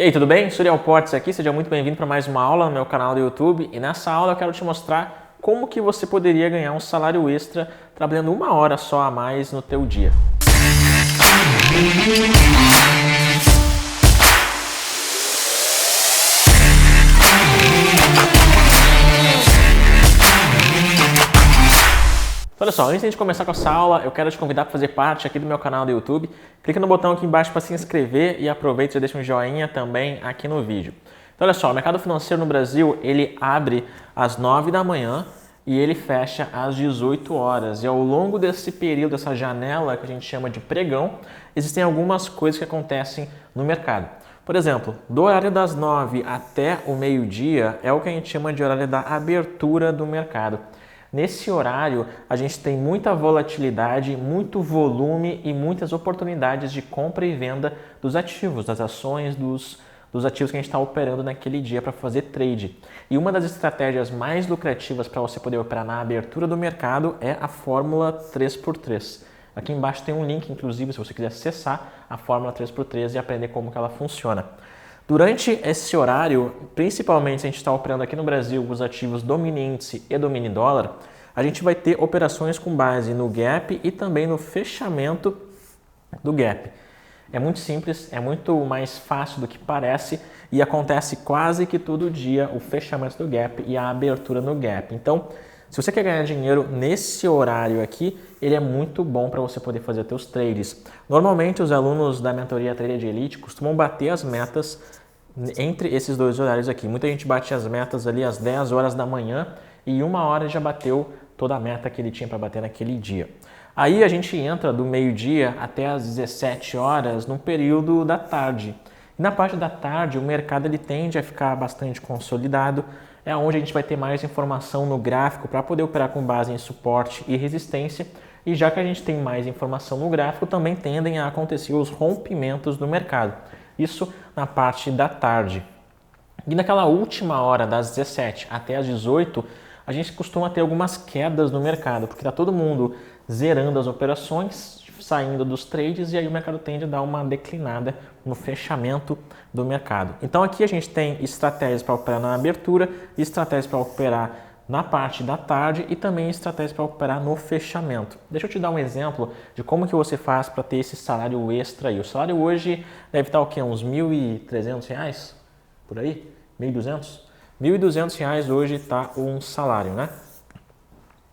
E aí, tudo bem? Suriel Portes aqui, seja muito bem-vindo para mais uma aula no meu canal do YouTube. E nessa aula eu quero te mostrar como que você poderia ganhar um salário extra trabalhando uma hora só a mais no teu dia. Olha só, antes de começar com essa aula, eu quero te convidar para fazer parte aqui do meu canal do YouTube. Clica no botão aqui embaixo para se inscrever e aproveita e deixa um joinha também aqui no vídeo. Então olha só, o mercado financeiro no Brasil, ele abre às 9 da manhã e ele fecha às 18 horas. E ao longo desse período, dessa janela que a gente chama de pregão, existem algumas coisas que acontecem no mercado. Por exemplo, do horário das 9 até o meio-dia é o que a gente chama de horário da abertura do mercado. Nesse horário, a gente tem muita volatilidade, muito volume e muitas oportunidades de compra e venda dos ativos, das ações, dos ativos que a gente está operando naquele dia para fazer trade. E uma das estratégias mais lucrativas para você poder operar na abertura do mercado é a fórmula 3x3. Aqui embaixo tem um link, inclusive, se você quiser acessar a fórmula 3x3 e aprender como que ela funciona. Durante esse horário, principalmente se a gente está operando aqui no Brasil os ativos do mini índice e do mini dólar, a gente vai ter operações com base no gap e também no fechamento do gap. É muito simples, é muito mais fácil do que parece e acontece quase que todo dia o fechamento do gap e a abertura no gap. Então, se você quer ganhar dinheiro nesse horário aqui, ele é muito bom para você poder fazer seus trades. Normalmente, os alunos da mentoria Trader de Elite costumam bater as metas entre esses dois horários aqui. Muita gente bate as metas ali às 10 horas da manhã e em uma hora já bateu toda a meta que ele tinha para bater naquele dia. Aí a gente entra do meio-dia até às 17 horas no período da tarde. E na parte da tarde, o mercado ele tende a ficar bastante consolidado. É onde a gente vai ter mais informação no gráfico para poder operar com base em suporte e resistência. E já que a gente tem mais informação no gráfico, também tendem a acontecer os rompimentos do mercado. Isso na parte da tarde. E naquela última hora, das 17 até as 18, a gente costuma ter algumas quedas no mercado, porque está todo mundo zerando as operações, saindo dos trades e aí o mercado tende a dar uma declinada no fechamento do mercado. Então aqui a gente tem estratégias para operar na abertura, estratégias para operar na parte da tarde e também estratégias para operar no fechamento. Deixa eu te dar um exemplo de como que você faz para ter esse salário extra aí. O salário hoje deve estar o quê? Uns R$1.300 por aí? R$1.200? R$1.200 hoje está um salário, né?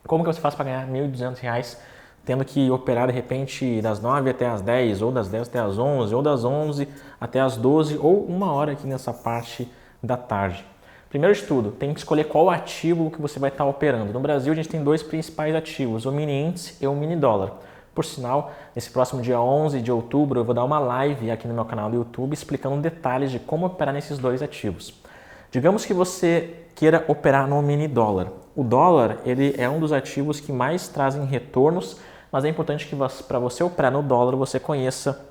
Como que você faz para ganhar R$1.200 tendo que operar de repente das 9 até as 10, ou das 10 até as 11, ou das 11 até as 12, ou uma hora aqui nessa parte da tarde? Primeiro de tudo, tem que escolher qual ativo que você vai estar operando. No Brasil, a gente tem dois principais ativos, o mini índice e o mini dólar. Por sinal, nesse próximo dia 11 de outubro, eu vou dar uma live aqui no meu canal do YouTube explicando detalhes de como operar nesses dois ativos. Digamos que você queira operar no mini dólar. O dólar ele é um dos ativos que mais trazem retornos, mas é importante que para você operar no dólar você conheça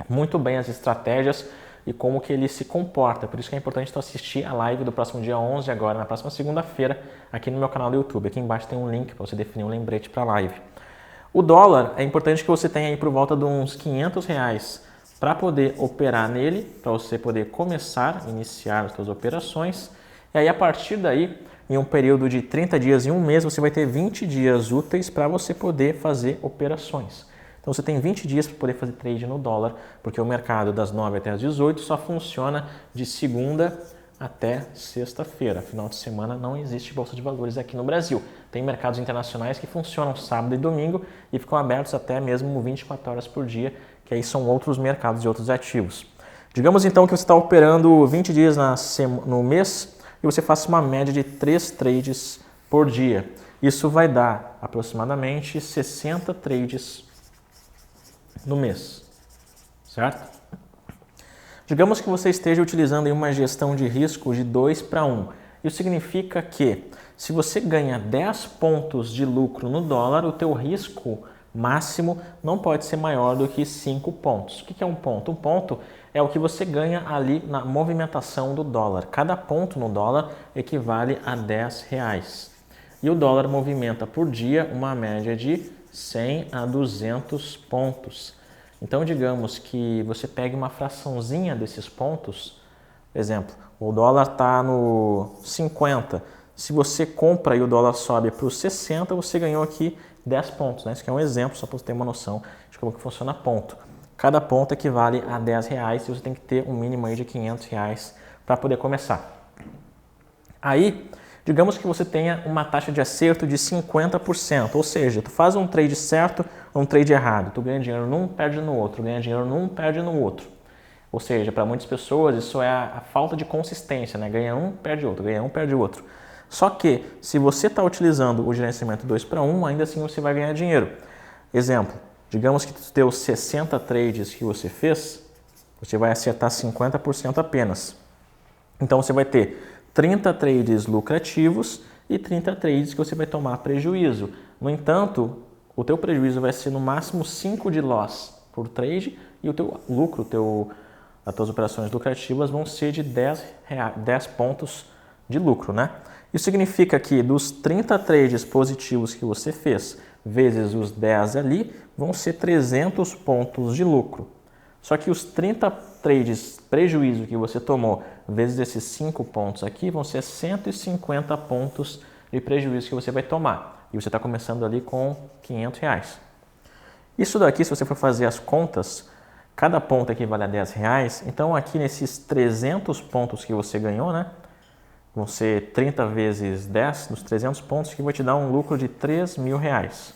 muito bem as estratégias e como que ele se comporta. Por isso que é importante tu assistir a live do próximo dia 11 agora, na próxima segunda-feira, aqui no meu canal do YouTube. Aqui embaixo tem um link para você definir um lembrete para a live. O dólar, é importante que você tenha aí por volta de uns R$500 para poder operar nele, para você poder começar, iniciar as suas operações. E aí, a partir daí, em um período de 30 dias e um mês, você vai ter 20 dias úteis para você poder fazer operações. Então, você tem 20 dias para poder fazer trade no dólar, porque o mercado das 9 até as 18 só funciona de segunda até sexta-feira. Final de semana não existe bolsa de valores aqui no Brasil. Tem mercados internacionais que funcionam sábado e domingo e ficam abertos até mesmo 24 horas por dia, que aí são outros mercados e outros ativos. Digamos então que você está operando 20 dias no mês e você faça uma média de 3 trades por dia. Isso vai dar aproximadamente 60 trades no mês, certo? Digamos que você esteja utilizando uma gestão de risco de 2-1. Isso significa que se você ganha 10 pontos de lucro no dólar, o teu risco máximo não pode ser maior do que 5 pontos. O que é um ponto? Um ponto é o que você ganha ali na movimentação do dólar. Cada ponto no dólar equivale a R$10. E o dólar movimenta por dia uma média de 100 a 200 pontos. Então, digamos que você pegue uma fraçãozinha desses pontos, por exemplo, o dólar está no 50. Se você compra e o dólar sobe para os 60, você ganhou aqui 10 pontos. Né? Isso aqui é um exemplo, só para você ter uma noção de como que funciona ponto. Cada ponto equivale a R$10 e você tem que ter um mínimo aí de R$500 para poder começar. Aí, digamos que você tenha uma taxa de acerto de 50%, ou seja, tu faz um trade certo ou um trade errado, tu ganha dinheiro num, perde no outro, ganha dinheiro num, perde no outro. Ou seja, para muitas pessoas isso é a falta de consistência, né? Ganha um, perde outro, ganha um, perde outro. Só que, se você está utilizando o gerenciamento 2-para-1, ainda assim você vai ganhar dinheiro. Exemplo, digamos que dos teus 60 trades que você fez, você vai acertar 50% apenas. Então você vai ter 30 trades lucrativos e 30 trades que você vai tomar prejuízo. No entanto, o teu prejuízo vai ser no máximo 5 de loss por trade e o teu lucro, as tuas operações lucrativas vão ser de 10 pontos de lucro, né? Isso significa que dos 30 trades positivos que você fez, vezes os 10 ali, vão ser 300 pontos de lucro. Só que os 30 trades prejuízo que você tomou, vezes esses 5 pontos aqui, vão ser 150 pontos de prejuízo que você vai tomar. E você está começando ali com R$500. Isso daqui, se você for fazer as contas, cada ponto equivale a R$10. Então aqui nesses 300 pontos que você ganhou, né? Vão ser 30 vezes 10, dos 300 pontos, que vai te dar um lucro de R$3.000.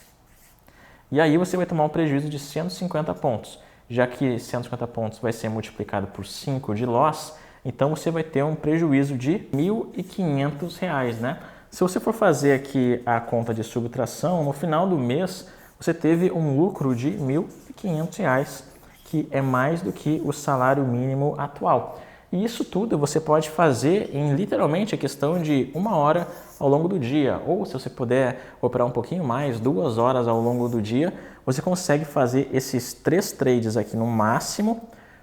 E aí você vai tomar um prejuízo de 150 pontos. Já que 150 pontos vai ser multiplicado por 5 de loss, então você vai ter um prejuízo de R$1.500, né? Se você for fazer aqui a conta de subtração, no final do mês você teve um lucro de R$1.500, que é mais do que o salário mínimo atual. E isso tudo você pode fazer em literalmente a questão de 1 hora ao longo do dia. Ou se você puder operar um pouquinho mais, 2 horas ao longo do dia, você consegue fazer esses 3 trades aqui no máximo,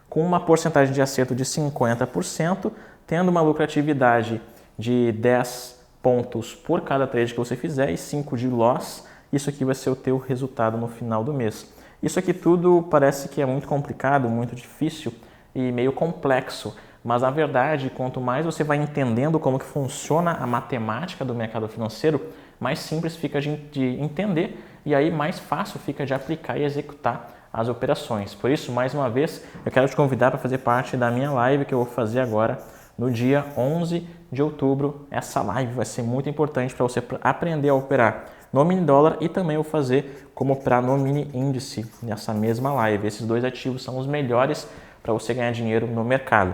com uma porcentagem de acerto de 50%, tendo uma lucratividade de 10 pontos por cada trade que você fizer e 5 de loss. Isso aqui vai ser o teu resultado no final do mês. Isso aqui tudo parece que é muito complicado, muito difícil e meio complexo. Mas, na verdade, quanto mais você vai entendendo como que funciona a matemática do mercado financeiro, mais simples fica de entender e aí mais fácil fica de aplicar e executar as operações. Por isso, mais uma vez, eu quero te convidar para fazer parte da minha live que eu vou fazer agora no dia 11 de outubro. Essa live vai ser muito importante para você aprender a operar no mini dólar e também eu vou fazer como operar no mini índice nessa mesma live. Esses 2 ativos são os melhores para você ganhar dinheiro no mercado.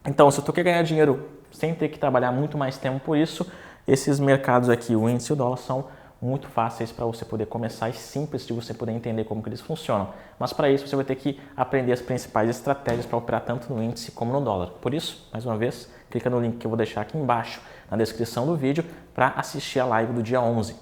Então, se tu quer ganhar dinheiro sem ter que trabalhar muito mais tempo por isso, esses mercados aqui, o índice e o dólar, são muito fáceis para você poder começar e simples de você poder entender como que eles funcionam. Mas para isso você vai ter que aprender as principais estratégias para operar tanto no índice como no dólar. Por isso, mais uma vez, clica no link que eu vou deixar aqui embaixo na descrição do vídeo para assistir a live do dia 11.